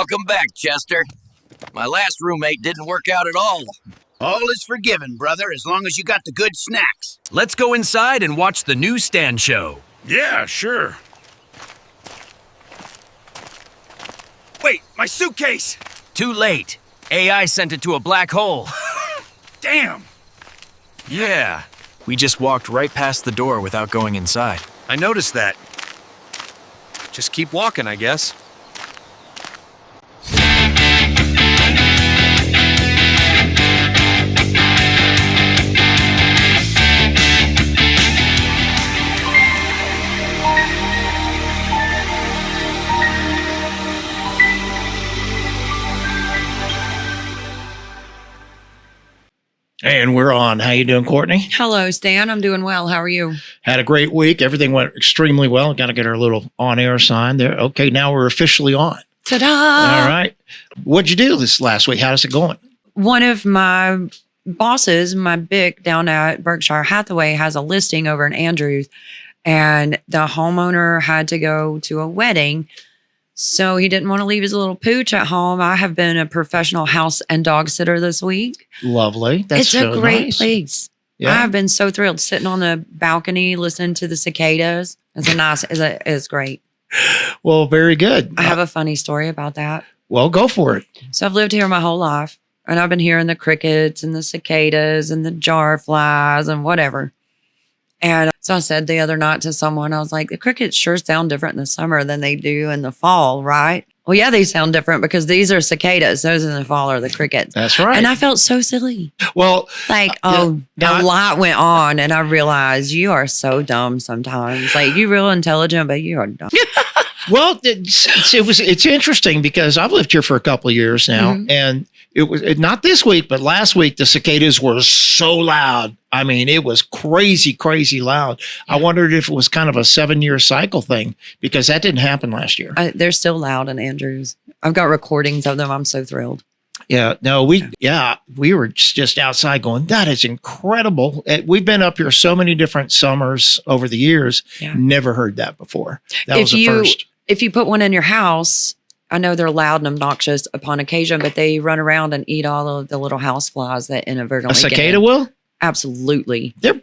Welcome back, Chester. My last roommate didn't work out at all. All is forgiven, brother, as long as you got the good snacks. Let's go inside and watch the newsstand show. Yeah, sure. Wait, my suitcase! Too late. AI sent it to a black hole. Damn! Yeah. We just walked right past the door without going inside. I noticed that. Just keep walking, I guess. And we're on. How you doing, Courtney? Hello, Stan. I'm doing well. How are you? Had a great week. Everything went extremely well. Got to get our little on-air sign there. Okay, now we're officially on. Ta-da! All right. What'd you do this last week? How's it going? One of my bosses, my big down at Berkshire Hathaway, has a listing over in Andrews, and the homeowner had to go to a wedding, so he didn't want to leave his little pooch at home. I have been a professional house and dog sitter this week. Lovely. That's it's a so great nice. place. Yeah. I've been so thrilled sitting on the balcony listening to the cicadas. It's great. Well, very good. I have a funny story about that. Well, go for it. So I've lived here my whole life, and I've been hearing the crickets and the cicadas and the jar flies and whatever. And so I said the other night to someone, I was like, the crickets sure sound different in the summer than they do in the fall, right? Well, yeah, they sound different because these are cicadas. Those in the fall are the crickets. That's right. And I felt so silly. Well, Like, the light went on and I realized you are so dumb sometimes. Like, you're real intelligent, but you are dumb. well, it's interesting because I've lived here for a couple of years now, and it was not this week, but last week the cicadas were so loud. I mean, it was crazy, crazy loud. I wondered if it was kind of a 7-year cycle thing because that didn't happen last year. They're still loud in Andrews. I've got recordings of them. I'm so thrilled. Yeah, no, we were just outside going, that is incredible. We've been up here so many different summers over the years. Yeah. Never heard that before. That was the first. If you put one in your house, I know they're loud and obnoxious upon occasion, but they run around and eat all of the little house flies that inadvertently A cicada will? Absolutely. They're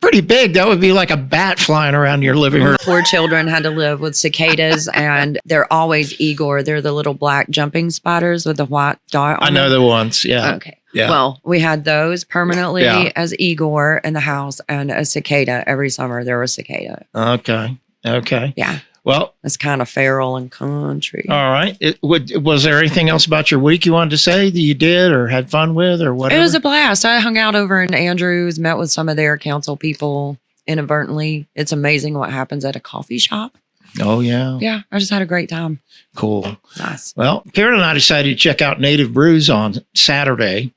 pretty big. That would be like a bat flying around your living room. Poor children had to live with cicadas, and they're always Igor. They're the little black jumping spiders with the white dot on I know them. the ones, yeah. Okay. Yeah. Well, we had those permanently as Igor in the house, and a cicada every summer. There was cicada. Okay. Yeah. Well, it's kind of feral and country. All right. Was there anything else about your week you wanted to say that you did or had fun with or whatever? It was a blast. I hung out over in Andrews, met with some of their council people inadvertently. It's amazing what happens at a coffee shop. Oh, yeah. Yeah, I just had a great time. Cool. Nice. Well, Karen and I decided to check out Native Brews on Saturday,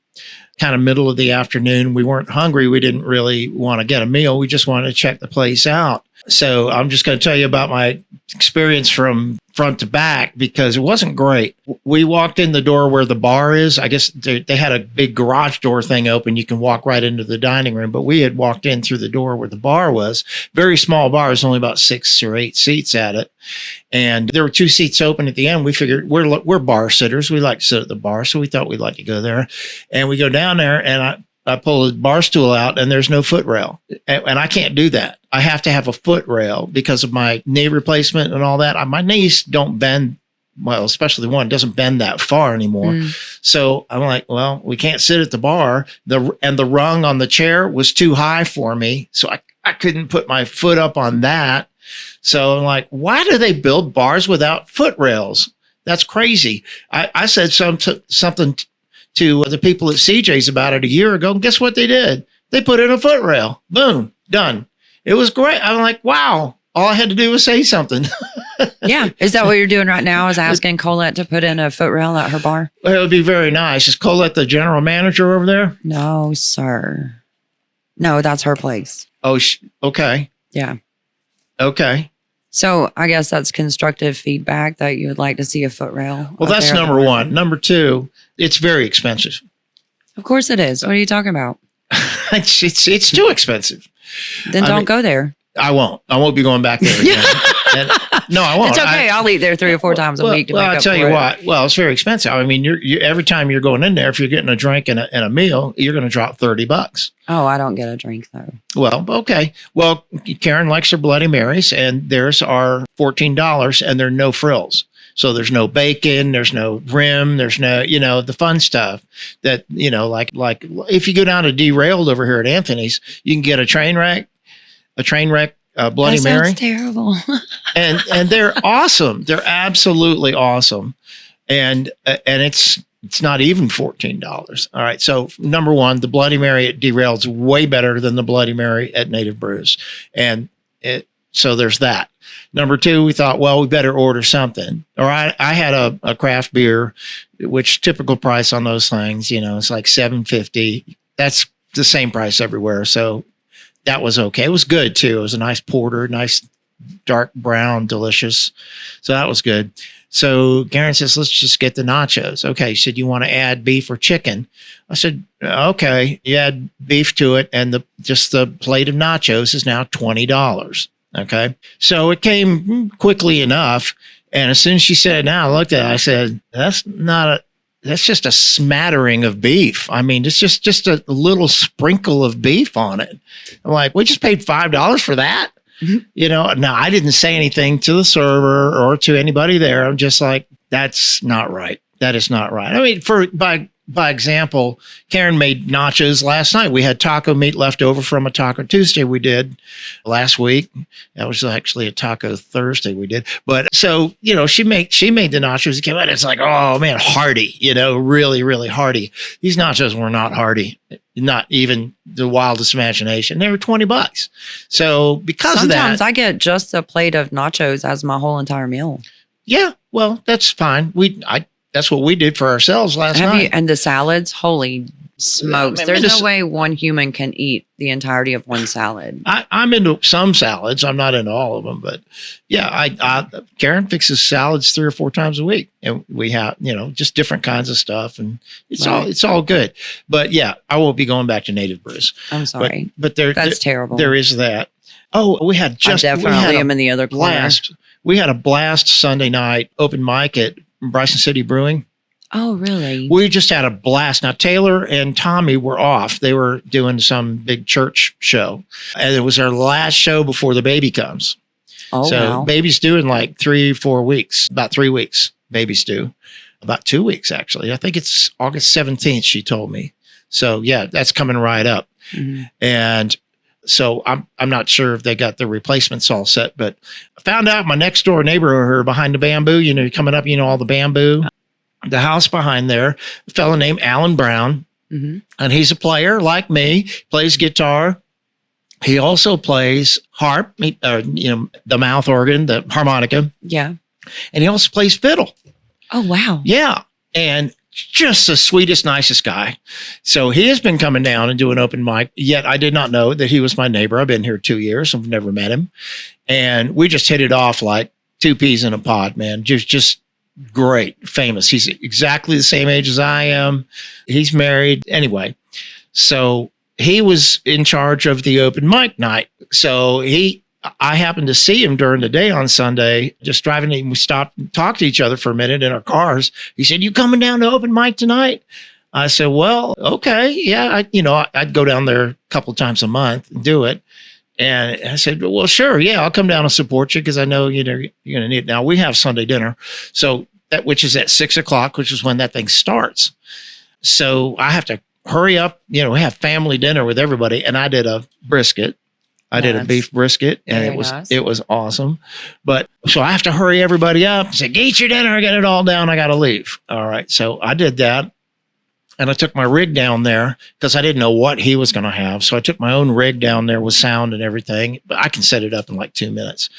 kind of middle of the afternoon. We weren't hungry. We didn't really want to get a meal. We just wanted to check the place out. So I'm just going to tell you about my experience from front to back because it wasn't great. We walked in the door where the bar is. I guess they had a big garage door thing open. You can walk right into the dining room, but we had walked in through the door where the bar was. Very small bar. There's only about 6 or 8 seats at it. And there were 2 seats open at the end. We figured we're bar sitters. We like to sit at the bar. So we thought we'd like to go there. And we go down there and I pull a bar stool out and there's no footrail. And I can't do that. I have to have a footrail because of my knee replacement and all that. My knees don't bend, well, especially one doesn't bend that far anymore. So I'm like, well, we can't sit at the bar. The rung on the chair was too high for me. So I couldn't put my foot up on that. So I'm like, why do they build bars without footrails? That's crazy. I said something to the people at CJ's about it a year ago. And guess what they did? They put in a footrail. Boom, done. It was great. I'm like, wow. All I had to do was say something. Yeah. Is that what you're doing right now? Is asking Colette to put in a footrail at her bar? Well, it would be very nice. Is Colette the general manager over there? No, sir. No, that's her place. Oh, okay. Yeah. Okay. So I guess that's constructive feedback that you would like to see a footrail. Well, that's number one. Number two, it's very expensive. Of course it is. What are you talking about? It's too expensive. Then don't go there. I won't be going back there again. No, I won't. It's okay. I'll eat there 3 or 4 times a week to make I'll up tell for you it. what. Well, it's very expensive. I mean, you every time you're going in there, if you're getting a drink and a meal, you're going to drop $30. Oh, I don't get a drink though. Well, okay. Well, Karen likes her Bloody Marys, and theirs are $14, and they're no frills. So there's no bacon, there's no rim, there's no, the fun stuff that, like if you go down to Derailed over here at Anthony's, you can get a train wreck Bloody That Mary. sounds terrible. and they're awesome. They're absolutely awesome. And it's not even $14. All right. So number one, the Bloody Mary at Derailed is way better than the Bloody Mary at Native Brews. And so there's that. Number two, we thought, well, we better order something. Or I had a craft beer, which typical price on those things, it's like $7.50. That's the same price everywhere. So that was okay. It was good too. It was a nice porter, nice dark brown, delicious. So that was good. So Karen says, let's just get the nachos. Okay. She said, you want to add beef or chicken? I said, okay. You add beef to it, and just the plate of nachos is now $20. Okay. So it came quickly enough. And as soon as she said it, now I looked at it, I said, that's just a smattering of beef. I mean, it's just a little sprinkle of beef on it. I'm like, we just paid $5 for that. Mm-hmm. Now I didn't say anything to the server or to anybody there. I'm just like, that's not right. That is not right. I mean, by example, Karen made nachos last night. We had taco meat left over from a Taco Tuesday we did last week. That was actually a Taco Thursday we did. But so, she made the nachos. It came out. It's like, oh man, hearty, really, really hearty. These nachos were not hearty, not even the wildest imagination. They were $20. So because of that. Sometimes I get just a plate of nachos as my whole entire meal. Yeah, well, that's fine. That's what we did for ourselves last night. And the salads, holy smokes. Yeah, There's no way one human can eat the entirety of one salad. I'm into some salads. I'm not into all of them, but yeah, Karen fixes salads 3 or 4 times a week, and we have, just different kinds of stuff, and it's all good. But yeah, I won't be going back to Native Brews. I'm sorry. But that's terrible. There is that. Oh, we had I definitely am in the other corner. blast. We had a blast Sunday night open mic at Bryson City Brewing. Oh, really? We just had a blast. Now, Taylor and Tommy were off. They were doing some big church show. And it was our last show before the baby comes. Oh, so wow. baby's due in like 3-4 weeks, about 3 weeks. Baby's due. About 2 weeks, actually. I think it's August 17th, she told me. So, yeah, that's coming right up. Mm-hmm. And so I'm not sure if they got the replacements all set, but I found out my next door neighbor over here behind the bamboo, coming up, all the bamboo, the house behind there, a fellow named Alan Brown. Mm-hmm. And he's a player like me, plays guitar. He also plays harp, the mouth organ, the harmonica. Yeah. And he also plays fiddle. Oh, wow. Yeah. And just the sweetest, nicest guy. So he has been coming down and doing open mic, yet I did not know that he was my neighbor. I've been here 2 years. I've never met him. And we just hit it off like 2 peas in a pod, man. Just great, famous. He's exactly the same age as I am. He's married. Anyway, so he was in charge of the open mic night. So I happened to see him during the day on Sunday, just driving, and we stopped and talked to each other for a minute in our cars. He said, "You coming down to open mic tonight?" I said, "Well, okay. Yeah. I'd go down there a couple of times a month and do it." And I said, "Well, sure. Yeah, I'll come down and support you because I know, you're going to need it." Now we have Sunday dinner. So which is at 6:00, which is when that thing starts. So I have to hurry up. We have family dinner with everybody. And I did a brisket. I did a beef brisket, and it was awesome. But so I have to hurry everybody up and say, "Eat your dinner, get it all down. I got to leave." All right. So I did that, and I took my rig down there because I didn't know what he was going to have. So I took my own rig down there with sound and everything, but I can set it up in like 2 minutes.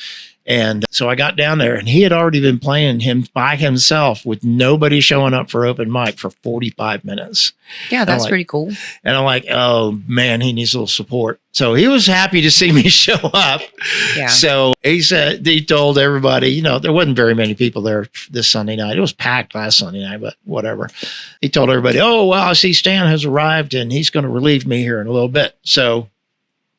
And so I got down there, and he had already been playing him by himself with nobody showing up for open mic for 45 minutes. Yeah, that's pretty cool. And I'm like, oh man, he needs a little support. So he was happy to see me show up. Yeah. So he told everybody, there wasn't very many people there this Sunday night. It was packed last Sunday night, but whatever. He told everybody, "Oh, well, I see Stan has arrived and he's going to relieve me here in a little bit." So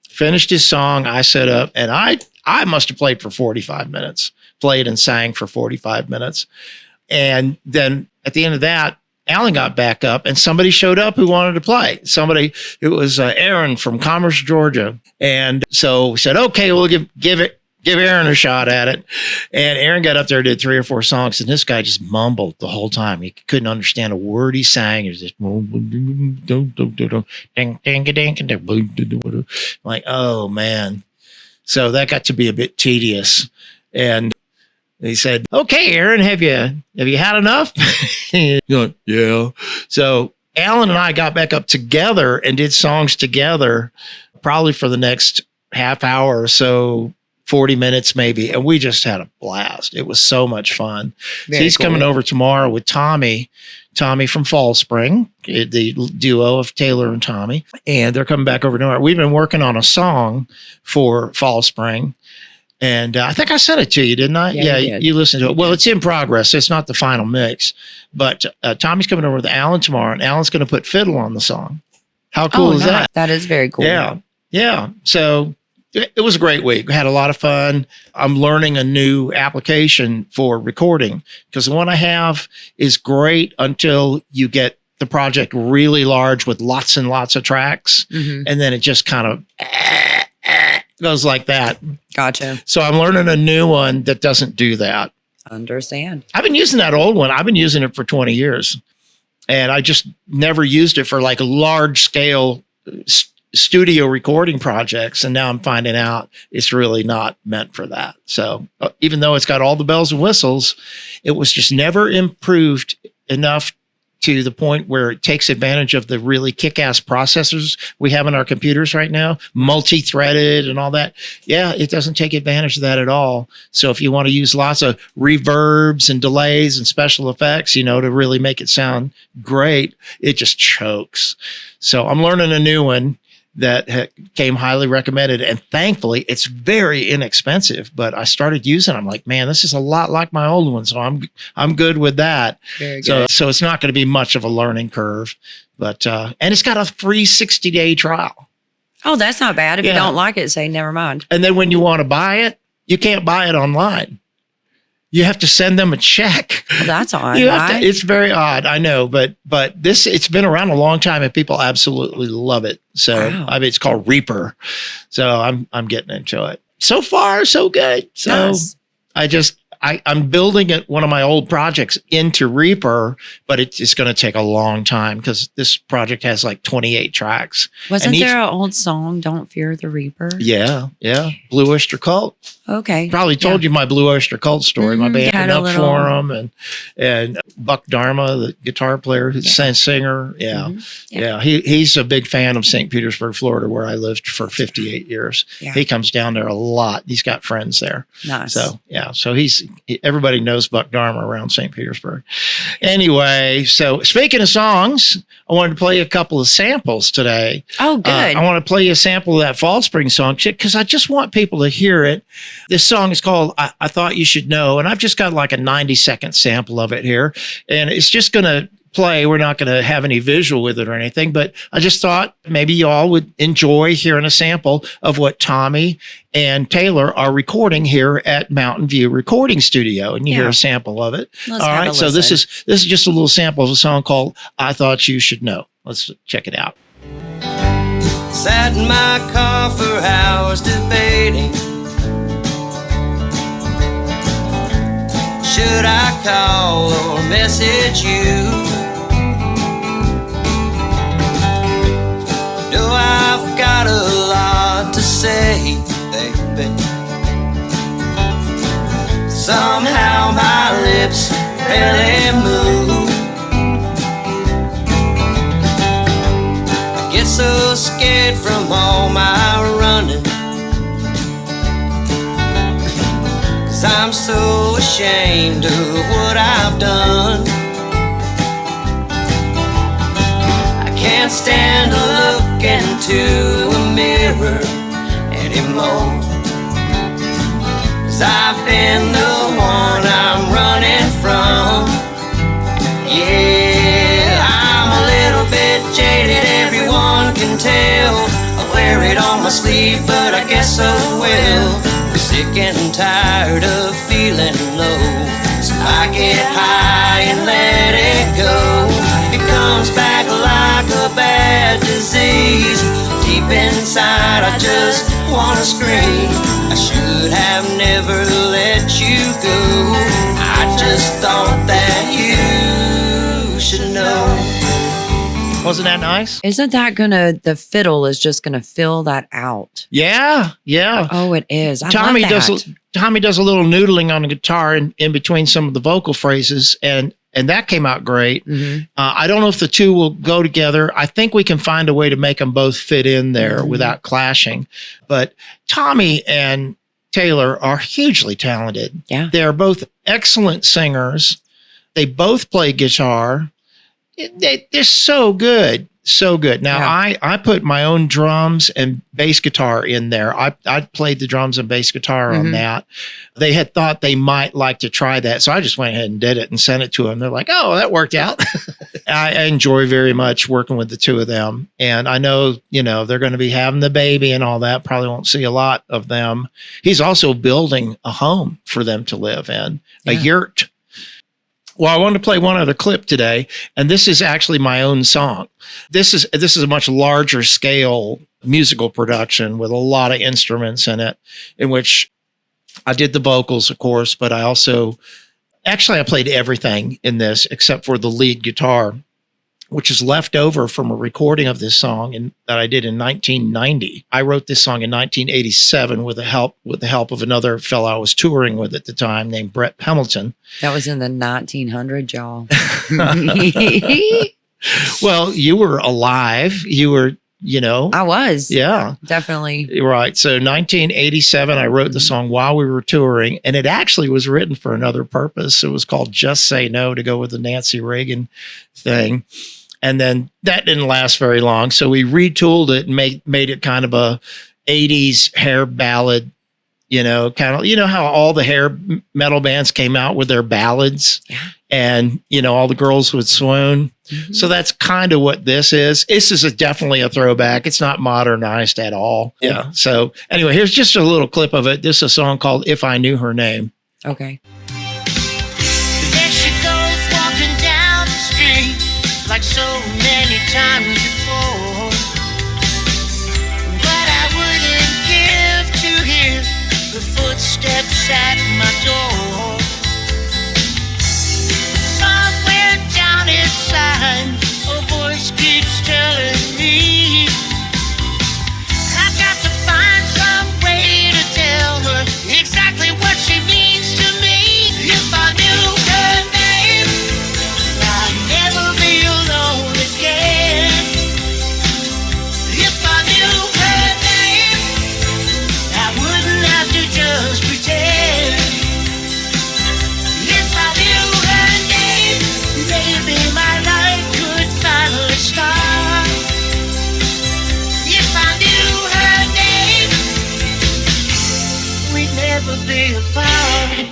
finished his song. I set up, and I I must have played for 45 minutes, played and sang for 45 minutes. And then at the end of that, Alan got back up and somebody showed up who wanted to play. It was Aaron from Commerce, Georgia. And so we said, okay, we'll give Aaron a shot at it. And Aaron got up there, did 3 or 4 songs, and this guy just mumbled the whole time. He couldn't understand a word he sang. It was just like, oh man. So that got to be a bit tedious. And he said, okay, Aaron, have you had enough? Like, yeah. So Alan and I got back up together and did songs together, probably for the next half hour or so, 40 minutes maybe. And we just had a blast. It was so much fun. So he's coming over tomorrow with Tommy from Fall Spring, the duo of Taylor and Tommy. And they're coming back over tomorrow. We've been working on a song for Fall Spring. And I think I sent it to you, didn't I? Yeah, you listened to it. Well, it's in progress. It's not the final mix. But Tommy's coming over with Alan tomorrow, and Alan's going to put fiddle on the song. How cool is that? That is very cool. Yeah. So it was a great week. We had a lot of fun. I'm learning a new application for recording because the one I have is great until you get the project really large with lots and lots of tracks. Mm-hmm. And then it just kind of goes like that. Gotcha. So I'm learning a new one that doesn't do that. Understand. I've been using that old one. I've been using it for 20 years. And I just never used it for like large scale studio recording projects. And now I'm finding out it's really not meant for that. So even though it's got all the bells and whistles, it was just never improved enough to the point where it takes advantage of the really kick-ass processors we have in our computers right now, multi-threaded and all that. Yeah, it doesn't take advantage of that at all. So if you want to use lots of reverbs and delays and special effects, to really make it sound great, it just chokes. So I'm learning a new one that came highly recommended. And thankfully, it's very inexpensive. But I started using it. I'm like, man, this is a lot like my old one. So I'm good with that. Very good. So it's not going to be much of a learning curve. But and it's got a free 60-day trial. Oh, that's not bad. If you don't like it, say never mind. And then when you want to buy it, you can't buy it online. You have to send them a check. Well, that's odd, right? It's very odd, I know, but it's been around a long time and people absolutely love it. So wow. I mean, it's called Reaper. So I'm getting into it. So far, so good. So nice. I'm building one of my old projects into Reaper, but it's going to take a long time because this project has like 28 tracks. Wasn't there an old song, Don't Fear the Reaper? Yeah. Blue Oyster Cult. Okay. Probably told you my Blue Oyster Cult story. My band went up for them, and Buck Dharma, the guitar player, who's singer. Yeah. Mm-hmm. Yeah. He's a big fan of St. Petersburg, Florida, where I lived for 58 years. Yeah. He comes down there a lot. He's got friends there. Nice. So, yeah. So everybody knows Buck Dharma around St. Petersburg. Anyway, so speaking of songs, I wanted to play a couple of samples today. Oh, good. I want to play a sample of that Fall Spring song because I just want people to hear it. This song is called I Thought You Should Know, and I've just got like a 90-second sample of it here, and it's just going to play. We're not going to have any visual with it or anything, but I just thought maybe y'all would enjoy hearing a sample of what Tommy and Taylor are recording here at Mountain View Recording Studio, and you hear a sample of it. Let's all right, so this is just a little sample of a song called I Thought You Should Know. Let's check it out. Sat in my car for hours debating, should I call or message you? No, I've got a lot to say, baby. Somehow my lips barely move. I get so scared from all my running, 'cause I'm so ashamed of what I've done. I can't stand to look into a mirror anymore, 'cause I've been the one I'm running from. Yeah, I'm a little bit jaded, everyone can tell. I wear it on my sleeve, but I guess I will. 'Cause sick and tired of feeling low. So I get high and let it go. It comes back like a bad disease. Deep inside I just wanna scream. I should have never let you go. I just thought that you should know. Wasn't that nice? Isn't that the fiddle is just gonna fill that out? Yeah. Oh, it is. Tommy love that. Tommy does a little noodling on the guitar in between some of the vocal phrases, and that came out great. Mm-hmm. I don't know if the two will go together. I think we can find a way to make them both fit in there without clashing. But Tommy and Taylor are hugely talented. Yeah. They're both excellent singers. They both play guitar. They're so good. So good. Now, Yeah. I put my own drums and bass guitar in there. I played the drums and bass guitar on that. They had thought they might like to try that. So I just went ahead and did it and sent it to them. They're like, oh, that worked out. I enjoy very much working with the two of them. And I know, they're going to be having the baby and all that. Probably won't see a lot of them. He's also building a home for them to live in, a yurt. Well, I wanted to play one other clip today, and this is actually my own song. This is a much larger scale musical production with a lot of instruments in it, in which I did the vocals, of course, but I played everything in this except for the lead guitar, which is left over from a recording of this song that I did in 1990. I wrote this song in 1987 with the help of another fellow I was touring with at the time named Brett Hamilton. That was in the 1900s, y'all. Well, you were alive. You were, I was. Yeah. Definitely. Right. So 1987, I wrote the song while we were touring, and it actually was written for another purpose. It was called Just Say No, to go with the Nancy Reagan thing. And then that didn't last very long. So we retooled it and made it kind of a 80s hair ballad, how all the hair metal bands came out with their ballads. Yeah. And, all the girls would swoon. Mm-hmm. So that's kind of what this is. This is definitely a throwback. It's not modernized at all. Yeah. So anyway, here's just a little clip of it. This is a song called If I Knew Her Name. Okay. There she goes walking down the street like so many times before. But I wouldn't give to hear the footsteps at my door. Somewhere down inside, a voice keeps telling me I've got to find some way to tell her exactly what she means to me. If I knew her name, I'd never be alone again. If I knew her name, I wouldn't have to just pretend. If I knew her name, maybe my life could finally start. If I knew her name, we'd never be apart.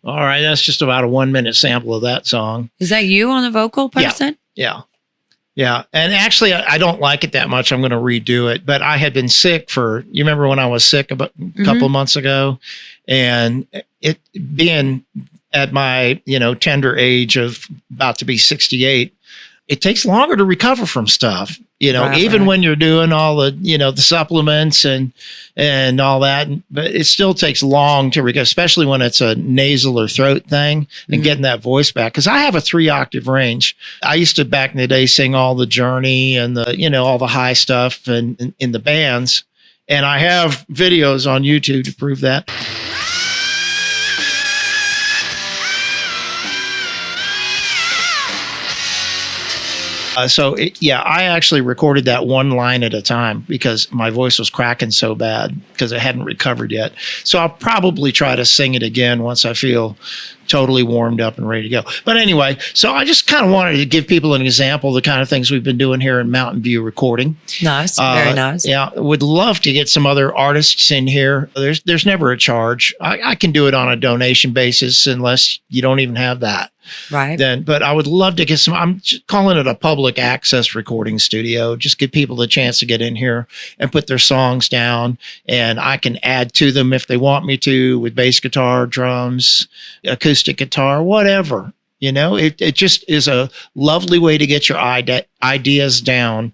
All right. That's just about a 1-minute sample of that song. Is that you on the vocal person? Yeah. And actually, I don't like it that much. I'm going to redo it. But I had been sick you remember when I was sick about a couple of months ago? And it being at my, tender age of about to be 68, it takes longer to recover from stuff, even when you're doing all the, the supplements and all that. But it still takes long to recover, especially when it's a nasal or throat thing and getting that voice back. Because I have a 3-octave range. I used to back in the day sing all the Journey and the, all the high stuff and in the bands. And I have videos on YouTube to prove that. I actually recorded that one line at a time because my voice was cracking so bad because it hadn't recovered yet. So I'll probably try to sing it again once I feel totally warmed up and ready to go. But anyway, so I just kind of wanted to give people an example of the kind of things we've been doing here in Mountain View Recording. Nice. Very nice. Yeah. Would love to get some other artists in here. There's never a charge. I can do it on a donation basis unless you don't even have that. Right. Then, but I would love to get some. I'm just calling it a public access recording studio. Just give people the chance to get in here and put their songs down, and I can add to them if they want me to with bass guitar, drums, acoustic guitar, whatever. It just is a lovely way to get your ideas down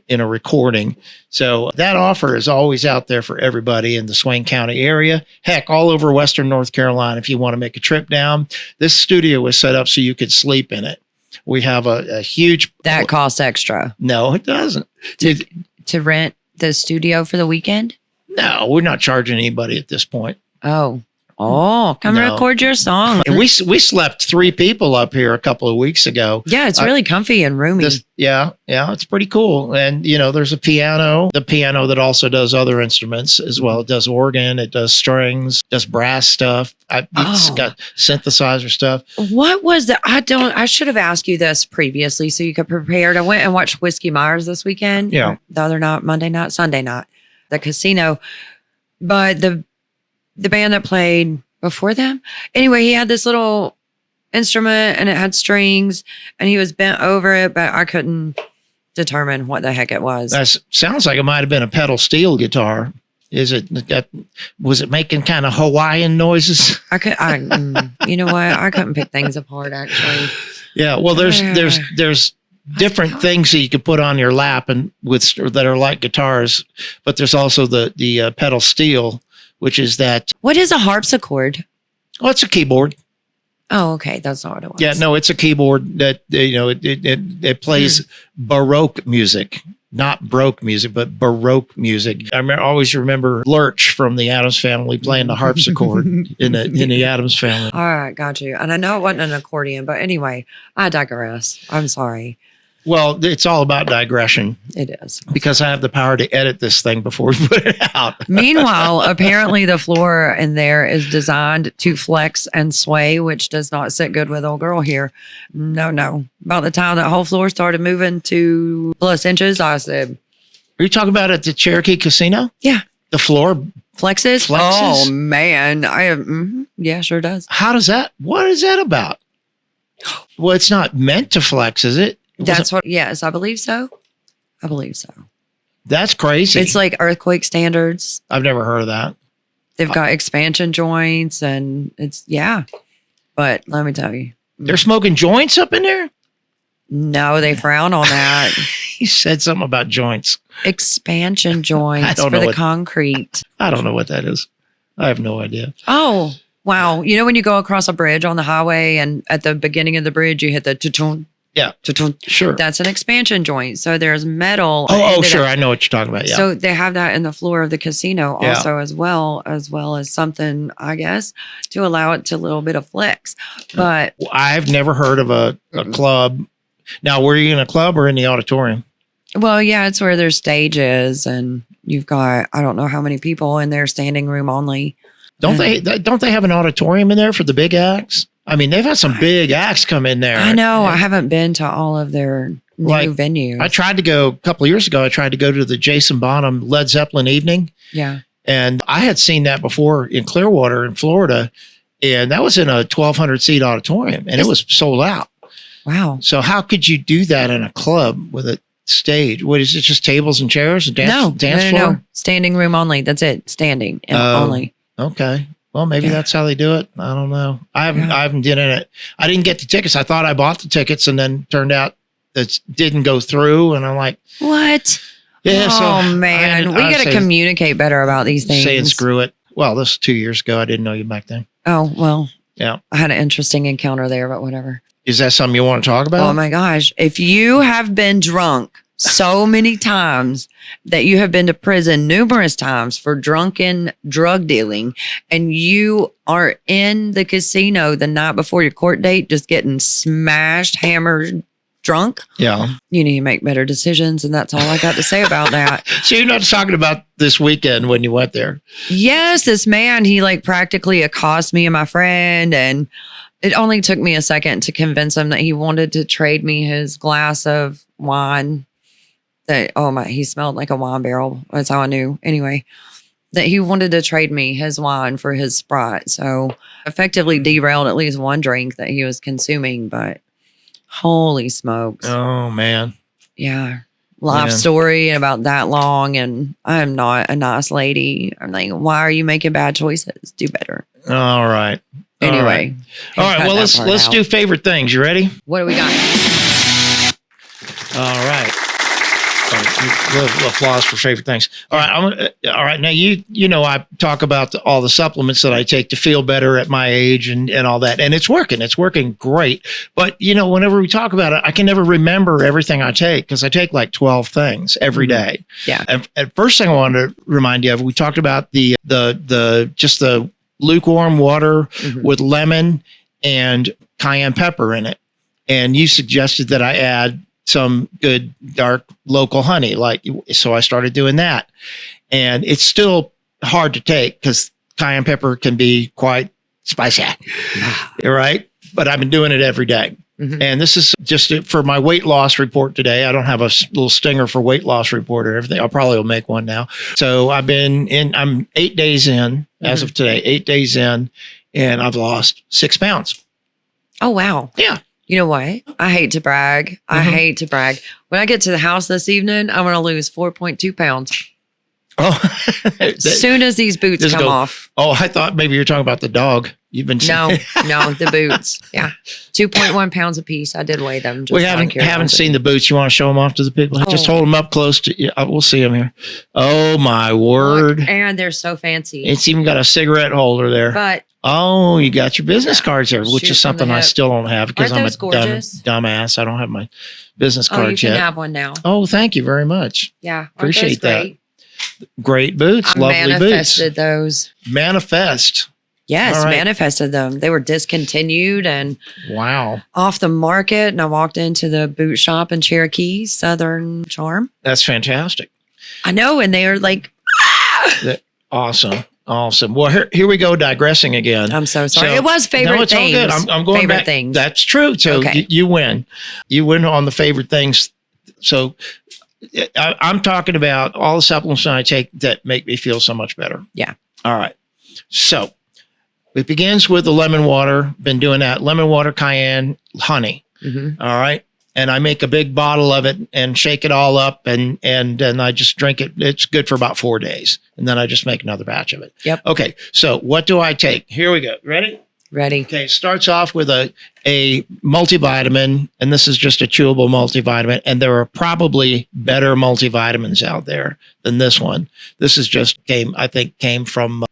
in a recording. So that offer is always out there for everybody in the Swain County area. Heck, all over Western North Carolina, if you want to make a trip down. This studio was set up so you could sleep in it. We have a huge... That costs extra. No, it doesn't. To rent the studio for the weekend? No, we're not charging anybody at this point. Oh, come No. record your song. And we slept 3 people up here a couple of weeks ago. Yeah, it's really comfy and roomy. Yeah, it's pretty cool. And, there's a piano, the piano that also does other instruments as well. It does organ, it does strings, does brass stuff. It's got synthesizer stuff. What was that? I should have asked you this previously so you could prepare. I went and watched Whiskey Myers this weekend. Yeah. The other night, Monday night, Sunday night, the casino. But the band that played before them, anyway, he had this little instrument and it had strings and he was bent over it, but I couldn't determine what the heck it was. That sounds like it might have been a pedal steel guitar. Was it making kind of Hawaiian noises? You know what? I couldn't pick things apart actually. Yeah. Well, there's different things that you could put on your lap and that are like guitars, but there's also the pedal steel, which is that. What is a harpsichord? Oh, it's a keyboard. Oh, okay. That's not what it was. Yeah, no, it's a keyboard that, it plays Baroque music, not Broke music, but Baroque music. I always remember Lurch from the Addams Family playing the harpsichord in the Addams Family. All right. Got you. And I know it wasn't an accordion, but anyway, I digress. I'm sorry. Well, it's all about digression. It is. Because I have the power to edit this thing before we put it out. Meanwhile, apparently the floor in there is designed to flex and sway, which does not sit good with old girl here. No. About the time that whole floor started moving to plus inches, I said. Are you talking about at the Cherokee Casino? Yeah. The floor flexes? Flexes? Oh, man. Yeah, sure does. What is that about? Well, it's not meant to flex, is it? Yes, I believe so. That's crazy. It's like earthquake standards. I've never heard of that. They've got expansion joints and but let me tell you. They're smoking joints up in there? No, they frown on that. He said something about joints. Expansion joints for the concrete. I don't know what that is. I have no idea. Oh, wow. You know when you go across a bridge on the highway and at the beginning of the bridge, you hit the cha-chun? Yeah, sure. That's an expansion joint. So there's metal. Oh, sure. I know what you're talking about. Yeah. So they have that in the floor of the casino also, as well as something, I guess, to allow it to a little bit of flex. But I've never heard of a club. Now, were you in a club or in the auditorium? Well, yeah, it's where there's stages and you've got, I don't know how many people in there, standing room only. Don't they have an auditorium in there for the big acts? I mean, they've had some big acts come in there. I know. I haven't been to all of their new venues. I tried to go a couple of years ago. I tried to go to the Jason Bonham Led Zeppelin evening. Yeah. And I had seen that before in Clearwater in Florida. And that was in a 1,200 seat auditorium and it was sold out. Wow. So how could you do that in a club with a stage? What is it? Just tables and chairs and dance floor? No. Standing room only. That's it. Standing only. Okay. Well, maybe that's how they do it. I don't know. I haven't done it. I didn't get the tickets. I thought I bought the tickets and then turned out that didn't go through. And I'm like, what? Yeah. Oh, man. We got to communicate better about these things. Saying screw it. Well, this was 2 years ago. I didn't know you back then. Oh, well. Yeah. I had an interesting encounter there, but whatever. Is that something you want to talk about? Oh, my gosh. If you have been drunk so many times that you have been to prison numerous times for drunken drug dealing and you are in the casino the night before your court date just getting smashed, hammered, drunk. Yeah. You need to make better decisions. And that's all I got to say about that. So you're not talking about this weekend when you went there? Yes, this man, he practically accosted me and my friend, and it only took me a second to convince him that he wanted to trade me his glass of wine. He smelled like a wine barrel. That's how I knew. Anyway, that he wanted to trade me his wine for his Sprite. So effectively derailed at least one drink that he was consuming. But holy smokes. Oh, man. Yeah. Life Yeah. story about that long. And I'm not a nice lady. I'm like, why are you making bad choices? Do better. All right. Anyway. All right. Well, let's do favorite things. You ready? What do we got? All right. A little applause for favorite things. All right. All right. Now, you know, I talk about all the supplements that I take to feel better at my age and all that. And it's working. It's working great. But, you know, whenever we talk about it, I can never remember everything I take because I take like 12 things every day. Yeah. And first thing I wanted to remind you of, we talked about the lukewarm water with lemon and cayenne pepper in it. And you suggested that I add some good dark local honey, so I started doing that. And it's still hard to take because cayenne pepper can be quite spicy, right? But I've been doing it every day. And this is just for my weight loss report today. I don't have a little stinger for weight loss report or everything. I'll probably will make one now. So I'm 8 days in as of today, 8 days in, and I've lost 6 pounds. Oh, wow. Yeah. You know what? I hate to brag. I hate to brag. When I get to the house this evening, I'm going to lose 4.2 pounds. Oh, As soon as these boots come off. Oh, I thought maybe you're talking about the dog. You've been No, the boots. Yeah. 2.1 pounds a piece. I did weigh them. We haven't seen the boots. You want to show them off to the people? Just hold them up close to you. We'll see them here. Oh, my word. And they're so fancy. It's even got a cigarette holder there. But oh, you got your business cards there, which Shoot is from the something I hip. still don't have because Aren't I'm those gorgeous? dumbass. I don't have my business you cards can yet. have one now. Oh, thank you very much. Yeah. Aren't Appreciate those that. great? Great boots. I Lovely manifested boots. those. Manifest. Yes, All right. manifested them. They were discontinued and Wow. off the market. And I walked into the boot shop in Cherokee, Southern Charm. That's fantastic. I know. And they are like, Awesome. Awesome. Well, here we go, digressing again. I'm so sorry. So- It was favorite No, it's things. all good. I'm going favorite back. things. That's true. So Okay. you win. You win on the favorite things. So I'm talking about all the supplements I take that make me feel so much better. Yeah. All right. So it begins with the lemon water. Been doing that. Lemon water, cayenne, honey. All right. And I make a big bottle of it and shake it all up and then I just drink it. It's good for about 4 days. And then I just make another batch of it. Yep. Okay. So what do I take? Here we go. Ready? Ready. Okay, it starts off with a multivitamin, and this is just a chewable multivitamin, and there are probably better multivitamins out there than this one. This is just came from,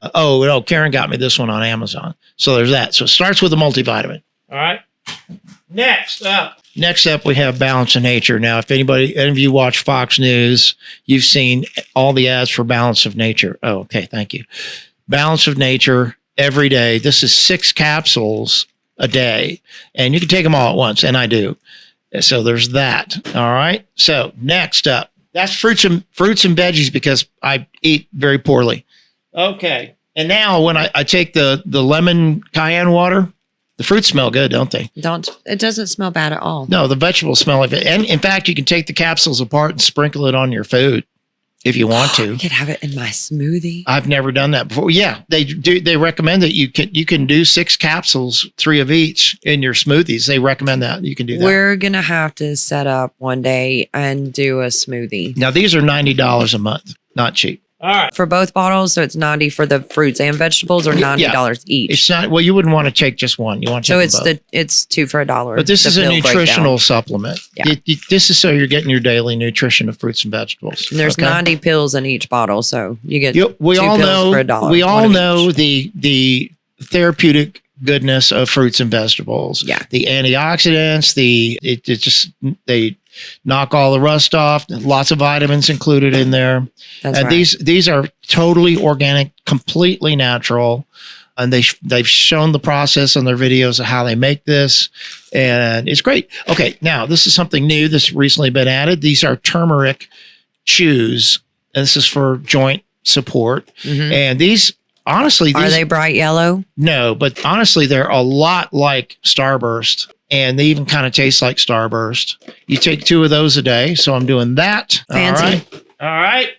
Karen got me this one on Amazon. So there's that. So it starts with a multivitamin. All right. Next up, we have Balance of Nature. Now, if any of you watch Fox News, you've seen all the ads for Balance of Nature. Oh, okay. Thank you. Balance of Nature. Every day. This is 6 capsules a day, and you can take them all at once, and I do. So there's that. All right. So next up, that's fruits and veggies because I eat very poorly. Okay. And now when I take the lemon cayenne water, the fruits smell good, don't they? It doesn't smell bad at all. No, the vegetables smell like it. And in fact, you can take the capsules apart and sprinkle it on your food if you want to. I could have it in my smoothie. I've never done that before. Yeah, they do. They recommend that you can do 6 capsules, 3 of each in your smoothies. They recommend that you can do that. We're going to have to set up one day and do a smoothie. Now, these are $90 a month. Not cheap. All right. For both bottles, so it's 90 for the fruits and vegetables or $90 each. It's not, well, you wouldn't want to take just one. You want to take both. It's 2 for $1. But this the is a pill nutritional breakdown. supplement. Yeah. This is so you're getting your daily nutrition of fruits and vegetables. And there's okay? 90 pills in each bottle, so you get we 2 all pills know, for $1. We all one of know each. the therapeutic goodness of fruits and vegetables. Yeah. The antioxidants, they knock all the rust off. Lots of vitamins included in there. That's And right. these are totally organic, completely natural. And they've shown the process on their videos of how they make this. And it's great. Okay, now this is something new that's recently been added. These are turmeric chews. And this is for joint support. And these, honestly, Are they bright yellow? no, but honestly, they're a lot like Starburst, and they even kind of taste like Starburst. You take 2 of those a day, so I'm doing that. Fancy. All right.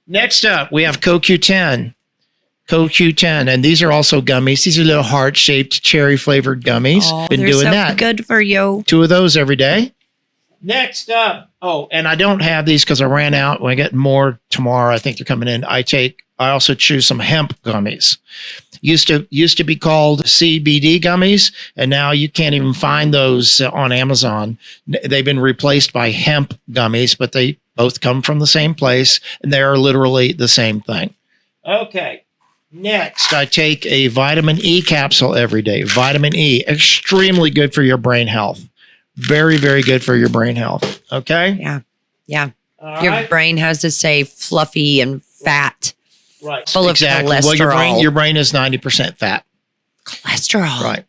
Next up, we have CoQ10. CoQ10, and these are also gummies. These are little heart-shaped, cherry-flavored gummies. Oh, Been they're doing so that. good for you. 2 of those every day. Next up. Oh, and I don't have these because I ran out. When I get more tomorrow, I think they're coming in. I also choose some hemp gummies. Used to be called CBD gummies, and now you can't even find those on Amazon. They've been replaced by hemp gummies, but they both come from the same place, and they are literally the same thing. Okay. Next, I take a vitamin E capsule every day. Vitamin E, extremely good for your brain health. Very, very good for your brain health. Okay? Yeah. Yeah. All Your right. brain has to stay fluffy and fat. Right. Full of cholesterol. Well, your brain is 90% fat. Cholesterol. Right.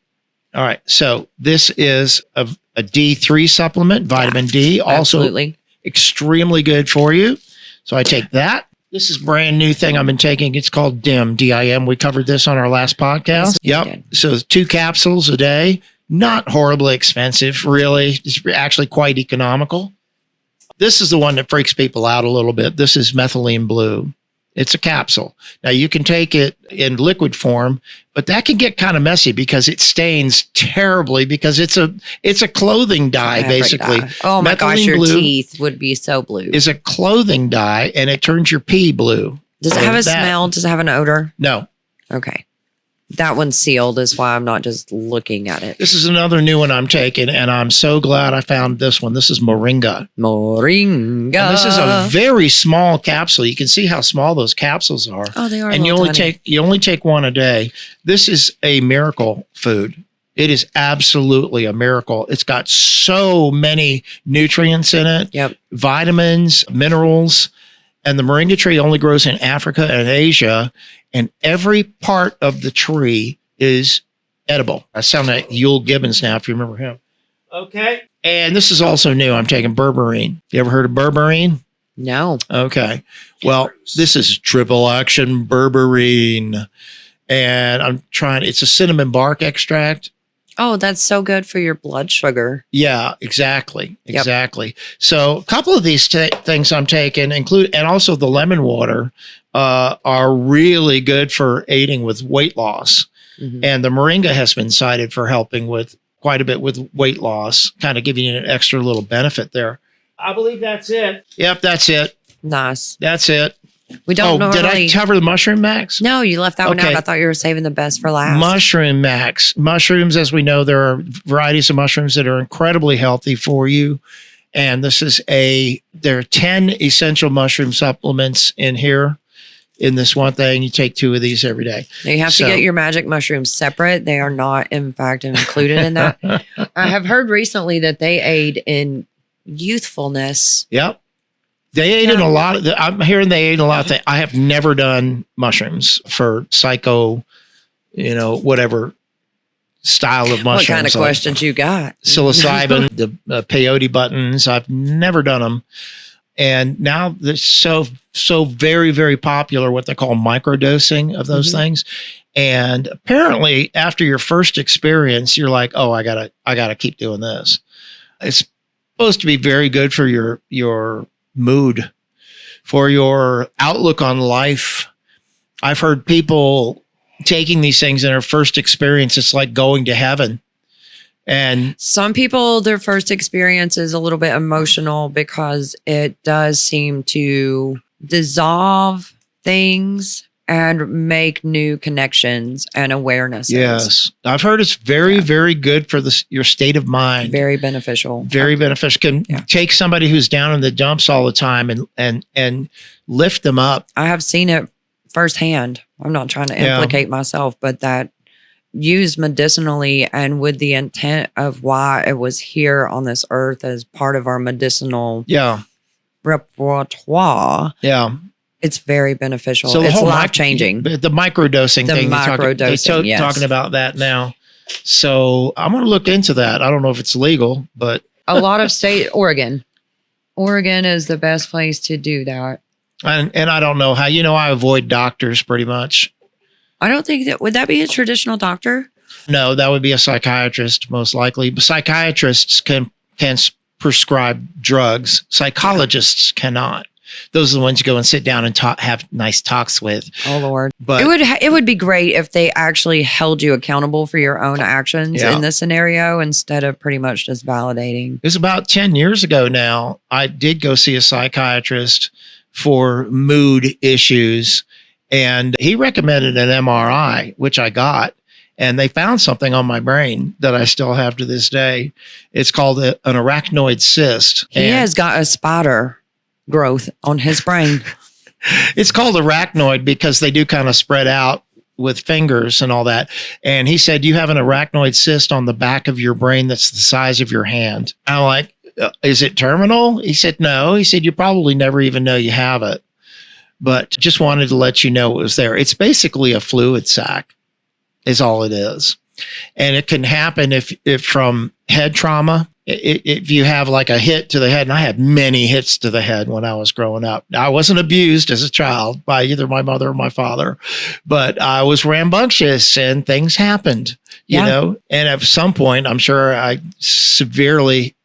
All right. So this is a D3 supplement, vitamin D, also Absolutely. extremely good for you. So I take that. This is a brand new thing I've been taking. It's called DIM, D-I-M. We covered this on our last podcast. Yes, we did. So 2 capsules a day. Not horribly expensive, really. It's actually quite economical. This is the one that freaks people out a little bit. This is methylene blue. It's a capsule. Now you can take it in liquid form, but that can get kind of messy because it stains terribly because it's a clothing dye, Every basically. dye. Oh my gosh, Methylene your blue teeth would be so blue. is a clothing dye and it turns your pee blue. Does it So have a that- smell? Does it have an odor? No. Okay. That one's sealed is why I'm not just looking at it. This is another new one I'm taking, and I'm so glad I found this one. This is Moringa. Moringa. And this is a very small capsule. You can see how small those capsules are. Oh, they are. And you only take one a day. This is a miracle food. It is absolutely a miracle. It's got so many nutrients in it. Yep. Vitamins, minerals, and the moringa tree only grows in Africa and Asia, and every part of the tree is edible. I sound like Yule Gibbons now, if you remember him. Okay. And this is also new. I'm taking berberine. You ever heard of berberine? No. Okay. Well, this is triple action berberine. And it's a cinnamon bark extract. Oh, that's so good for your blood sugar. Yeah, exactly. Yep. Exactly. So a couple of these things I'm taking and also the lemon water are really good for aiding with weight loss. Mhm. And the moringa has been cited for helping with quite a bit with weight loss, kind of giving you an extra little benefit there. I believe that's it. Yep, that's it. Nice. That's it. We don't normally. Did I cover the mushroom max? No, you left that one Okay. out. I thought you were saving the best for last. Mushroom max. Mushrooms, as we know, there are varieties of mushrooms that are incredibly healthy for you. And there are 10 essential mushroom supplements in here. In this one thing, you take 2 of these every day. You have to get your magic mushrooms separate. They are not, in fact, included in that. I have heard recently that they aid in youthfulness. Yep. They ate in a lot of I'm hearing they ate in a lot of things. I have never done mushrooms for whatever style of mushrooms. What kind of like questions you got? Psilocybin, the peyote buttons. I've never done them. And now they're so very, very popular, what they call microdosing of those things. And apparently after your first experience, you're like, oh, I gotta keep doing this. It's supposed to be very good for your mood, for your outlook on life. I've heard people taking these things in their first experience, it's like going to heaven. And some people, their first experience is a little bit emotional because it does seem to dissolve things and make new connections and awarenesses. yes, I've heard it's very, very good for your state of mind. Very beneficial. Very beneficial. Can take somebody who's down in the dumps all the time and lift them up. I have seen it firsthand. I'm not trying to implicate myself, but that used medicinally and with the intent of why it was here on this earth as part of our medicinal repertoire. Yeah. It's very beneficial. So it's whole life-changing. The microdosing thing. Microdosing, talking about that now. So I'm going to look into that. I don't know if it's legal, but A lot of Oregon is the best place to do that. and I don't know how. I avoid doctors pretty much. I don't think would that be a traditional doctor? No, that would be a psychiatrist most likely. Psychiatrists can prescribe drugs. Psychologists cannot. Those are the ones you go and sit down and have nice talks with. Oh Lord. But It would be great if they actually held you accountable for your own actions in this scenario instead of pretty much just validating. it was about 10 years ago now. I did go see a psychiatrist for mood issues, and he recommended an MRI, which I got. And they found something on my brain that I still have to this day. It's called an arachnoid cyst. He has got a spider growth on his brain. It's called arachnoid because they do kind of spread out with fingers and all that. And he said, you have an arachnoid cyst on the back of your brain that's the size of your hand. I'm like, is it terminal? He said, no. He said, you probably never even know you have it, but just wanted to let you know it was there. It's basically a fluid sac is all it is. And it can happen if from head trauma, if you have like a hit to the head, and I had many hits to the head when I was growing up. I wasn't abused as a child by either my mother or my father, but I was rambunctious and things happened, you know, and at some point, I'm sure I severely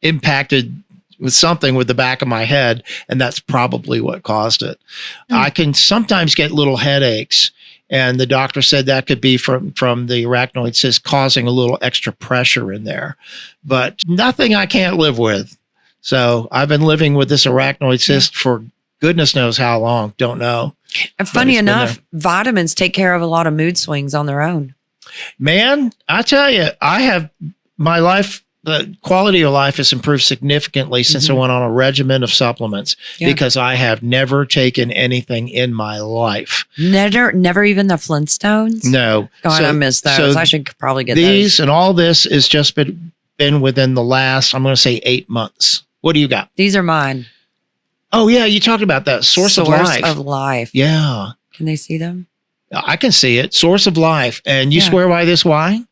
impacted with something with the back of my head, and that's probably what caused it. I can sometimes get little headaches. And the doctor said that could be from the arachnoid cyst causing a little extra pressure in there, but nothing I can't live with. So I've been living with this arachnoid cyst for goodness knows how long. Don't know. And funny enough, vitamins take care of a lot of mood swings on their own. Man, I tell you, I have my life. The quality of life has improved significantly since I went on a regimen of supplements because I have never taken anything in my life. Never even the Flintstones? No. God, I miss those. I should probably get these. those. And all this has just been within the last, I'm going to say 8 months. What do you got? These are mine. Oh, yeah. You talked about that. Source of life. Source of life. Yeah. Can they see them? I can see it. Source of life. And you swear by this? Why?